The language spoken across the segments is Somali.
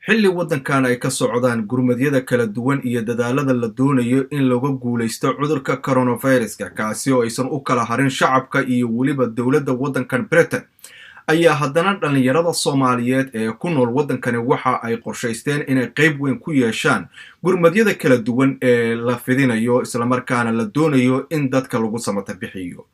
xilli waddankan ay ka socdaan gurmadyada kala duwan iyo dadaalada la doonayo in laga guulaysto cudurka coronaviruska kaasi oo aysan u kala harin shacabka iyo weliba dowladda waddankan Britain ayaa haddana dhalinyarada Soomaaliyeed ee ku nool waddankani waxa ay qorshaysteen inay qayb weyn ku yeeshaan gurmadyada kala duwan ee la fidinayo isla markaana la doonayo in dadka lagu samata bixiyo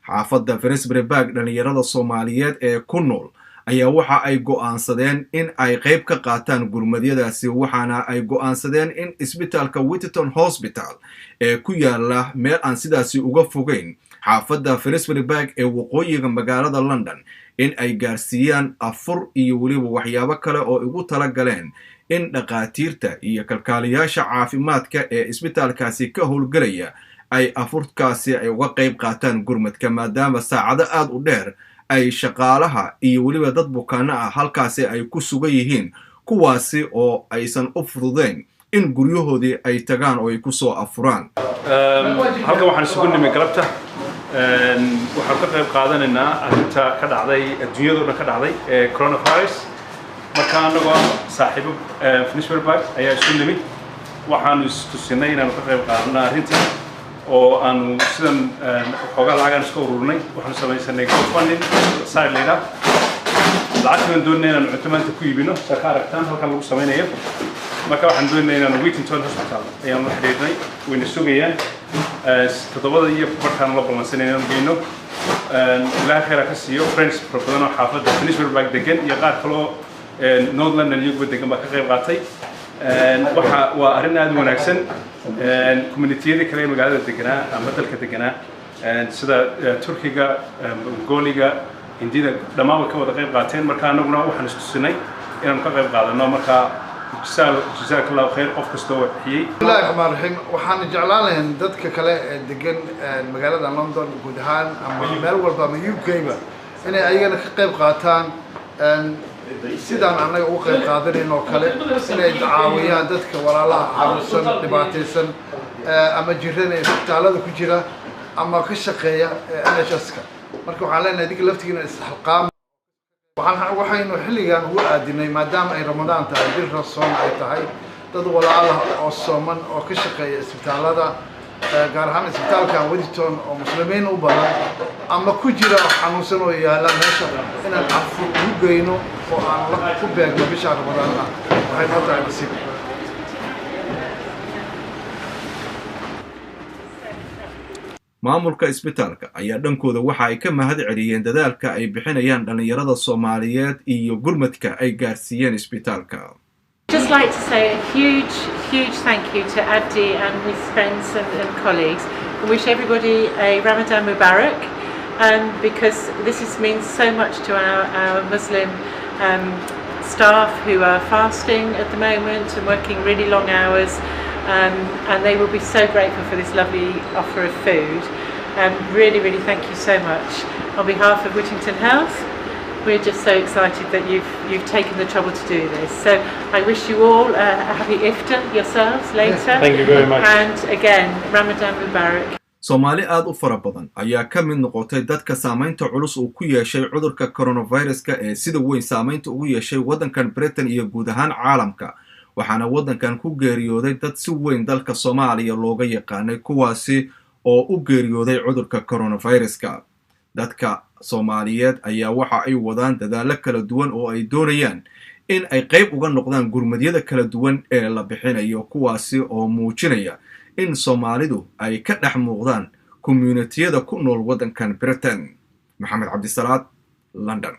xaafadda Finsbury Park dhalinyarada Soomaaliyeed ee ku nool ayaa waxa ay go'aansadeen in ay qayb ka qaataan gurmadyadaasi waxaana ay go'aansadeen in isbitaalka Whittington Hospital ee ku yaala meel aan sidaasi uga fogeyn xaafadda Finsbury Park ee waqooyiga magaalada London in ay gaarsiiyaan afur iyo weliba waxyaabo kale oo ugu tala galeen in dhaqaatiirta iyo kalkaaliyaasha caafimaadka ee isbitaalkaasi ka howlgalaya ay afurkaasi ay uga qayb qaataan gurmadka maadaama saacado aad u dheer ay shaqaalaha iyo weliba dad bukaano ah halkaasi ay ku sugan yihiin kuwaasi oo aysan u fududeyn in guryahoodii ay tagaan oo ay ku soo afuraan halkan waxaan isugu nimay galabta waxaan ka qayb qaadanaynaa arrinta ka dhacday adduunyada dhan ka dhacday ee coronavirus marka anagoo saaxiibo Finsbury Park ayaa isu nimid waxaanu istusinay inaanu ka qayb qaadano arrinta oo aanu sidan xoogaa lacagaan iska ururnay waxaanu samaysanay GoFundMe site leedah lacagtan doonayna inaanu cunto maanta ku iibino ka aragtaan halkan lagu samaynayo marka waxaan doonaynaa inaanu Whittington Hospital ayaanu la xiriirnay wayna sugayaan todobada iyo markaan la balansanay inaanu geyno ilaahay khayr ka siiyo friends badan oo xaafadda Finsbury Park degan iyo qaar kale oo North London iyo degan baa ka qayb qaatay waxa waa arrin aad u wanaagsan community-yada kale ee magaalada deganaa ama dalka deganaa sida Turkiga, Mongolia, Hindida dhammaan ka wada qayb qaateen marka anaguna waxaan istusinay inaan ka qayb qaadano marka jazakallahu khayr qof kastoo wixii Bismillaahi Rahmaani Rahiim waxaan jeclaan lahayn dadka kale ee degan magaalada London guud ahaan ama meel walba ama UK-ba inay ayagana ka qayb qaataan sidaan anaga uga qayb qaadanayno kale inay caawiyaan dadka walaalaha xanuunsan dhibaataysan ama jirana isbitaalada ku jira ama ka shaqeeya NHS-ka marka waxaan leenahay dadka laftigiina isxilqaam waxaynu xilligan ugu aadinay maadaama ay Ramadaan tahay bil rasoon ay tahay dad walaalaha oo sooman oo ka shaqeeya isbitaalada gaar ahaan isbitaalka Whittington oo muslimiin u badan ama ku jira xanuunsan oo yaala meesha inaan afur u geyno oo aan la ku beegno bisha Ramadaan waxay noo tahay nasiib maamulka isbitaalka ayaa dhankooda waxa ay ka mahad celiyeen dadaalka ay bixinayaan dhalinyarada Soomaaliyeed iyo gurmadka ay gaarsiiyeen isbitaalka. Just like to say a huge thank you to Abdi and his friends and colleagues and wish everybody a Ramadan Mubarak because this means so much to our Muslim staff who are fasting at the moment and working really long hours and they will be so grateful for this lovely offer of food. Really thank you so much. On behalf of Whittington Health, we're just so excited that you've taken the trouble to do this. So I wish you all a happy iftar yourselves later. Thank you very much. And again, Ramadan Mubarak. Soomaali aad u fara badan ayaa ka mid noqotay dadka saamaynta culus uu ku yeeshay cudurka coronaviruska ee sida weyn saamaynta ugu yeeshay waddankan Britain iyo guud ahaan caalamka waxaana waddankan ku geeriyooday dad si weyn dalka Soomaaliya looga yaqaanay kuwaasi oo u geeriyooday cudurka coronaviruska dadka Soomaaliyeed ayaa waxa ay wadaan dadaalo kala duwan oo ay doonayaan in ay qayb uga noqdaan gurmadyada kala duwan ee la bixinayo kuwaasi oo muujinaya in Soomaalidu ay ka dhex muuqdaan community-yada ku nool waddankan Britain Maxamed Cabdi Salaad London